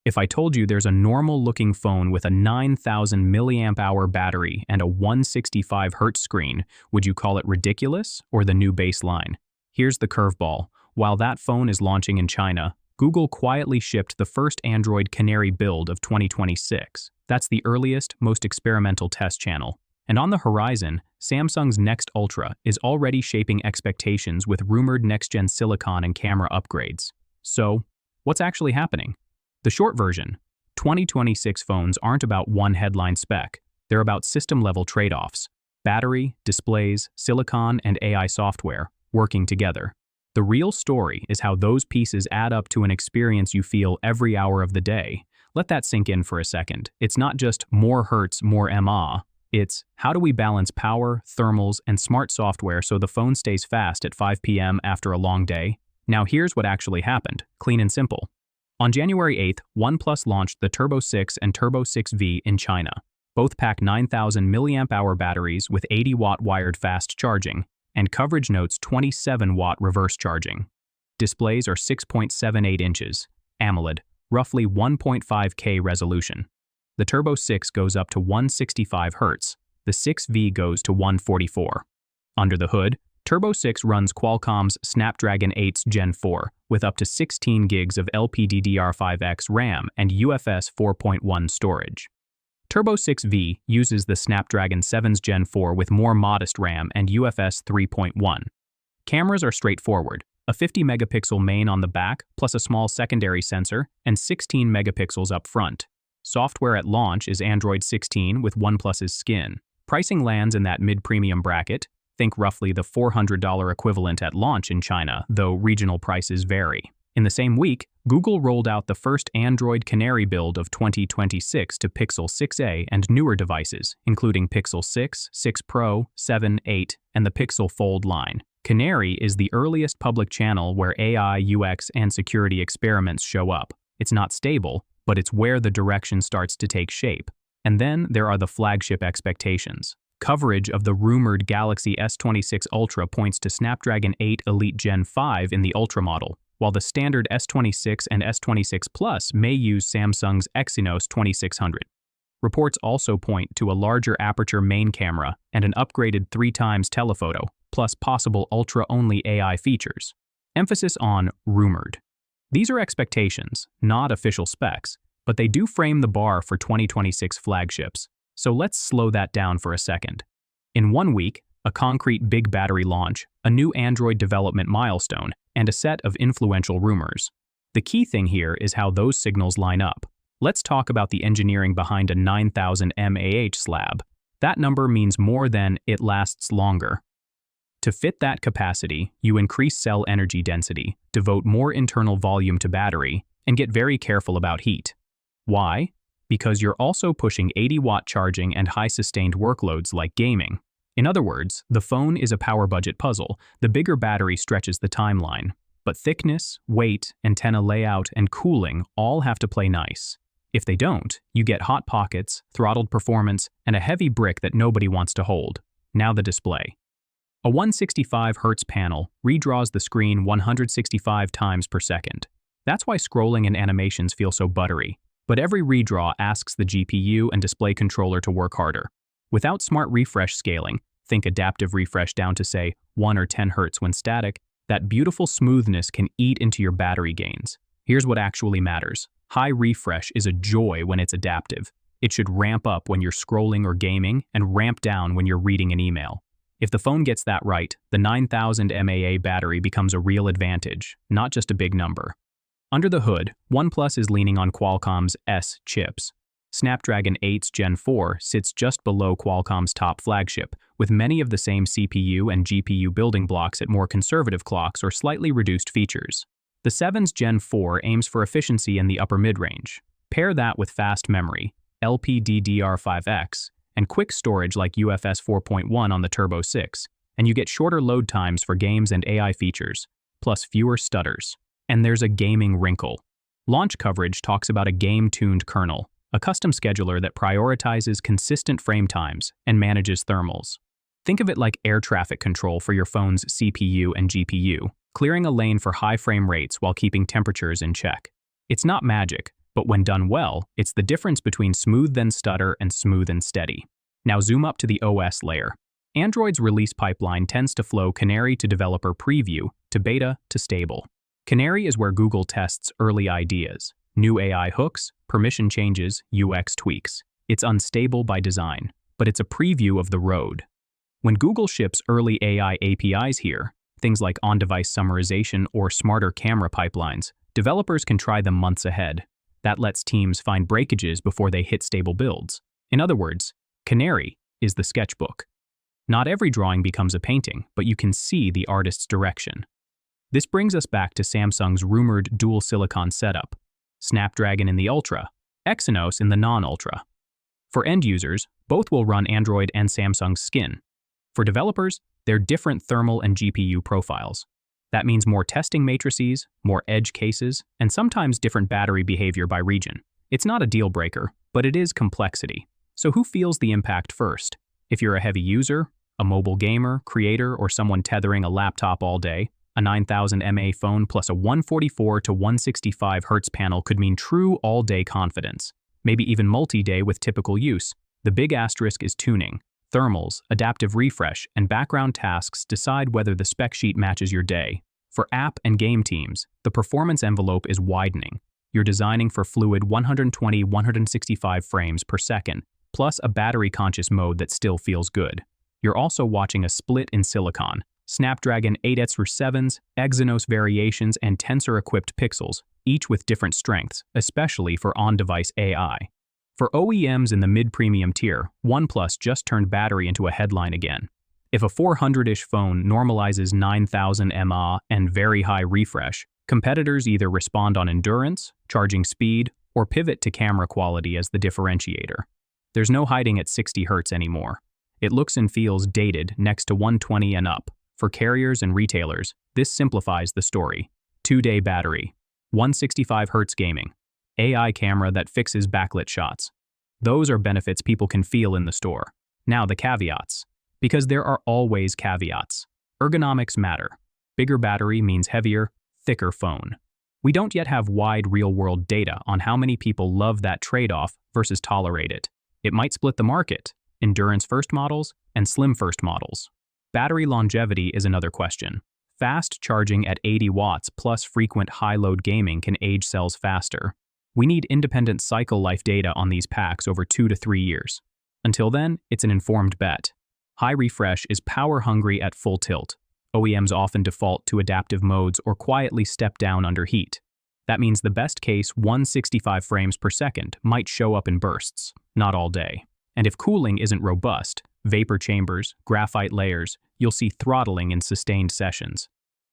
If I told you there's a normal-looking phone with a 9,000 milliamp hour battery and a 165 Hz screen, would you call it ridiculous or the new baseline? Here's the curveball. While that phone is launching in China, Google quietly shipped the first Android Canary build of 2026. That's the earliest, most experimental test channel. And on the horizon, Samsung's Next Ultra is already shaping expectations with rumored next-gen silicon and camera upgrades. So, what's actually happening? The short version, 2026 phones aren't about one headline spec. They're about system-level trade-offs: battery, displays, silicon, and AI software working together. The real story is how those pieces add up to an experience you feel every hour of the day. Let that sink in for a second. It's not just more hertz, more mAh. It's how do we balance power, thermals, and smart software so the phone stays fast at 5 p.m. after a long day? Now here's what actually happened, clean and simple. On January 8th, OnePlus launched the Turbo 6 and Turbo 6V in China. Both pack 9,000 mAh batteries with 80-watt wired fast charging, and coverage notes 27-watt reverse charging. Displays are 6.78 inches, AMOLED, roughly 1.5K resolution. The Turbo 6 goes up to 165 Hz, the 6V goes to 144. Under the hood, Turbo 6 runs Qualcomm's Snapdragon 8's Gen 4 with up to 16 gigs of LPDDR5X RAM and UFS 4.1 storage. Turbo 6V uses the Snapdragon 7's Gen 4 with more modest RAM and UFS 3.1. Cameras are straightforward, a 50-megapixel main on the back plus a small secondary sensor and 16 megapixels up front. Software at launch is Android 16 with OnePlus's skin. Pricing lands in that mid-premium bracket. Think roughly the $400 equivalent at launch in China, though regional prices vary. In the same week, Google rolled out the first Android Canary build of 2026 to Pixel 6a and newer devices, including Pixel 6, 6 Pro, 7, 8, and the Pixel Fold line. Canary is the earliest public channel where AI, UX, and security experiments show up. It's not stable, but it's where the direction starts to take shape. And then there are the flagship expectations. Coverage of the rumored Galaxy S26 Ultra points to Snapdragon 8 Elite Gen 5 in the Ultra model, while the standard S26 and S26 Plus may use Samsung's Exynos 2600. Reports also point to a larger aperture main camera and an upgraded 3x telephoto, plus possible Ultra-only AI features. Emphasis on rumored. These are expectations, not official specs, but they do frame the bar for 2026 flagships. So let's slow that down for a second. In 1 week, a concrete big battery launch, a new Android development milestone, and a set of influential rumors. The key thing here is how those signals line up. Let's talk about the engineering behind a 9,000 mAh slab. That number means more than it lasts longer. To fit that capacity, you increase cell energy density, devote more internal volume to battery, and get very careful about heat. Why? Because you're also pushing 80-watt charging and high-sustained workloads like gaming. In other words, the phone is a power budget puzzle. The bigger battery stretches the timeline. But thickness, weight, antenna layout, and cooling all have to play nice. If they don't, you get hot pockets, throttled performance, and a heavy brick that nobody wants to hold. Now the display. A 165 Hz panel redraws the screen 165 times per second. That's why scrolling and animations feel so buttery. But every redraw asks the GPU and display controller to work harder. Without smart refresh scaling, think adaptive refresh down to say 1 or 10 Hz when static, that beautiful smoothness can eat into your battery gains. Here's what actually matters. High refresh is a joy when it's adaptive. It should ramp up when you're scrolling or gaming and ramp down when you're reading an email. If the phone gets that right, the 9,000 mAh battery becomes a real advantage, not just a big number. Under the hood, OnePlus is leaning on Qualcomm's S chips. Snapdragon 8's Gen 4 sits just below Qualcomm's top flagship, with many of the same CPU and GPU building blocks at more conservative clocks or slightly reduced features. The 7's Gen 4 aims for efficiency in the upper mid-range. Pair that with fast memory, LPDDR5X, and quick storage like UFS 4.1 on the Turbo 6, and you get shorter load times for games and AI features, plus fewer stutters. And there's a gaming wrinkle. Launch coverage talks about a game-tuned kernel, a custom scheduler that prioritizes consistent frame times and manages thermals. Think of it like air traffic control for your phone's CPU and GPU, clearing a lane for high frame rates while keeping temperatures in check. It's not magic, but But when done well, it's the difference between smooth then stutter and smooth and steady. Now zoom up to the OS layer. Android's release pipeline tends to flow Canary to developer preview, to beta, to stable. Canary is where Google tests early ideas, new AI hooks, permission changes, UX tweaks. It's unstable by design, but it's a preview of the road. When Google ships early AI APIs here, things like on-device summarization or smarter camera pipelines, developers can try them months ahead. That lets teams find breakages before they hit stable builds. In other words, Canary is the sketchbook. Not every drawing becomes a painting, but you can see the artist's direction. This brings us back to Samsung's rumored dual silicon setup, Snapdragon in the Ultra, Exynos in the non-Ultra. For end users, both will run Android and Samsung's skin. For developers, they're different thermal and GPU profiles. That means more testing matrices, more edge cases, and sometimes different battery behavior by region. It's not a deal breaker, but it is complexity. So who feels the impact first? If you're a heavy user, a mobile gamer, creator, or someone tethering a laptop all day, a 9000 mAh phone plus a 144 to 165 Hz panel could mean true all-day confidence. Maybe even multi-day with typical use. The big asterisk is tuning. Thermals, adaptive refresh, and background tasks decide whether the spec sheet matches your day. For app and game teams, the performance envelope is widening. You're designing for fluid 120-165 frames per second, plus a battery-conscious mode that still feels good. You're also watching a split in silicon, Snapdragon 8 through 7s, Exynos variations, and Tensor-equipped pixels, each with different strengths, especially for on-device AI. For OEMs in the mid-premium tier, OnePlus just turned battery into a headline again. If a 400-ish phone normalizes 9000 mAh and very high refresh, competitors either respond on endurance, charging speed, or pivot to camera quality as the differentiator. There's no hiding at 60 Hz anymore. It looks and feels dated next to 120 and up. For carriers and retailers, this simplifies the story. 2-day battery, 165 Hz gaming, AI camera that fixes backlit shots. Those are benefits people can feel in the store. Now the caveats. Because there are always caveats. Ergonomics matter. Bigger battery means heavier, thicker phone. We don't yet have wide real-world data on how many people love that trade-off versus tolerate it. It might split the market. Endurance-first models and slim-first models. Battery longevity is another question. Fast charging at 80 watts plus frequent high-load gaming can age cells faster. We need independent cycle life data on these packs over 2 to 3 years. Until then, it's an informed bet. High refresh is power-hungry at full tilt. OEMs often default to adaptive modes or quietly step down under heat. That means the best case 165 frames per second might show up in bursts, not all day. And if cooling isn't robust, vapor chambers, graphite layers, you'll see throttling in sustained sessions.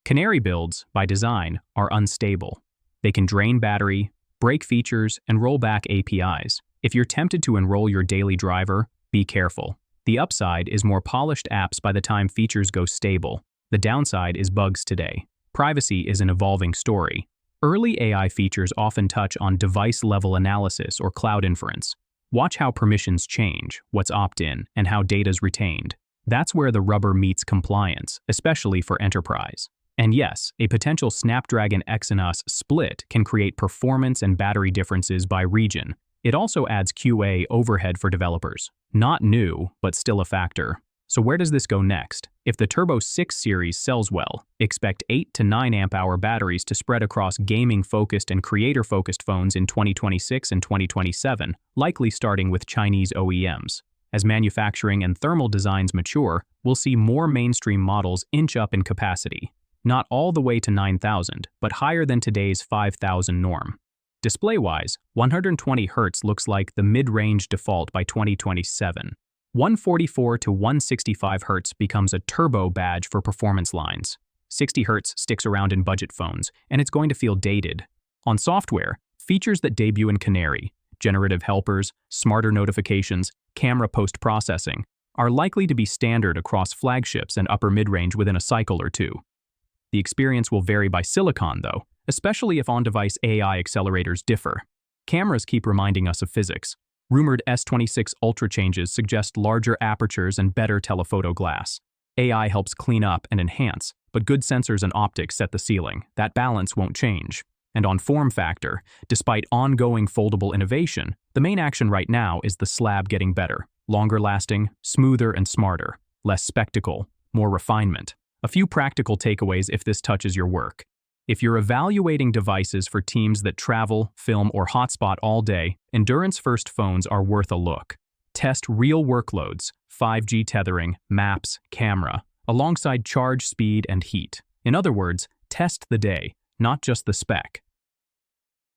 Canary builds, by design, are unstable. They can drain battery, break features, and roll back APIs. If you're tempted to enroll your daily driver, be careful. The upside is more polished apps by the time features go stable. The downside is bugs today. Privacy is an evolving story. Early AI features often touch on device-level analysis or cloud inference. Watch how permissions change, what's opt-in, and how data's retained. That's where the rubber meets compliance, especially for enterprise. And yes, a potential Snapdragon Exynos split can create performance and battery differences by region. It also adds QA overhead for developers. Not new, but still a factor. So where does this go next? If the Turbo 6 series sells well, expect 8 to 9 amp-hour batteries to spread across gaming-focused and creator-focused phones in 2026 and 2027, likely starting with Chinese OEMs. As manufacturing and thermal designs mature, we'll see more mainstream models inch up in capacity. Not all the way to 9,000, but higher than today's 5,000 norm. Display-wise, 120 Hz looks like the mid-range default by 2027. 144 to 165 Hz becomes a turbo badge for performance lines. 60 Hz sticks around in budget phones, and it's going to feel dated. On software, features that debut in Canary, generative helpers, smarter notifications, camera post-processing, are likely to be standard across flagships and upper mid-range within a cycle or two. The experience will vary by silicon, though, especially if on-device AI accelerators differ. Cameras keep reminding us of physics. Rumored S26 Ultra changes suggest larger apertures and better telephoto glass. AI helps clean up and enhance, but good sensors and optics set the ceiling. That balance won't change. And on form factor, despite ongoing foldable innovation, the main action right now is the slab getting better, longer lasting, smoother and smarter, less spectacle, more refinement. A few practical takeaways if this touches your work. If you're evaluating devices for teams that travel, film, or hotspot all day, endurance-first phones are worth a look. Test real workloads, 5G tethering, maps, camera, alongside charge speed and heat. In other words, test the day, not just the spec.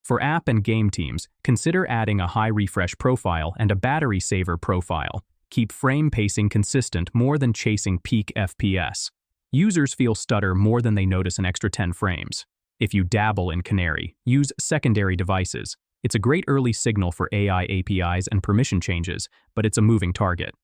For app and game teams, consider adding a high refresh profile and a battery saver profile. Keep frame pacing consistent more than chasing peak FPS. Users feel stutter more than they notice an extra 10 frames. If you dabble in Canary, use secondary devices. It's a great early signal for AI APIs and permission changes, but it's a moving target.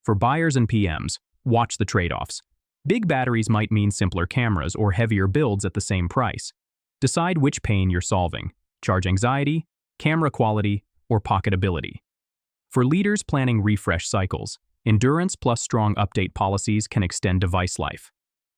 For buyers and PMs, watch the trade-offs. Big batteries might mean simpler cameras or heavier builds at the same price. Decide which pain you're solving: charge anxiety, camera quality, or pocketability. For leaders planning refresh cycles, endurance plus strong update policies can extend device life.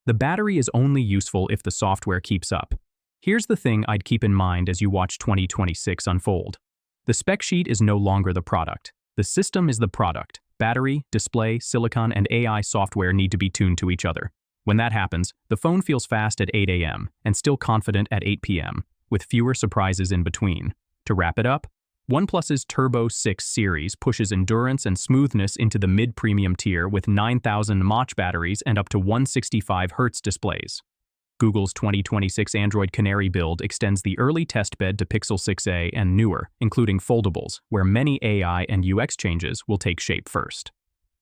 The battery is only useful if the software keeps up. Here's the thing I'd keep in mind as you watch 2026 unfold. The spec sheet is no longer the product. The system is the product. Battery, display, silicon, and AI software need to be tuned to each other. When that happens, the phone feels fast at 8 a.m. and still confident at 8 p.m., with fewer surprises in between. To wrap it up, OnePlus's Turbo 6 series pushes endurance and smoothness into the mid-premium tier with 9,000 mAh batteries and up to 165 Hz displays. Google's 2026 Android Canary build extends the early test bed to Pixel 6a and newer, including foldables, where many AI and UX changes will take shape first.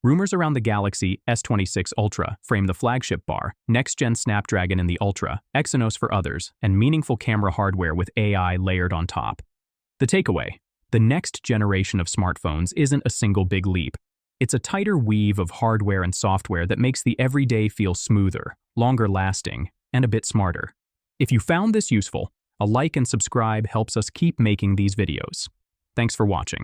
Rumors around the Galaxy S26 Ultra frame the flagship bar, next-gen Snapdragon in the Ultra, Exynos for others, and meaningful camera hardware with AI layered on top. The takeaway: the next generation of smartphones isn't a single big leap. It's a tighter weave of hardware and software that makes the everyday feel smoother, longer lasting, and a bit smarter. If you found this useful, a like and subscribe helps us keep making these videos. Thanks for watching.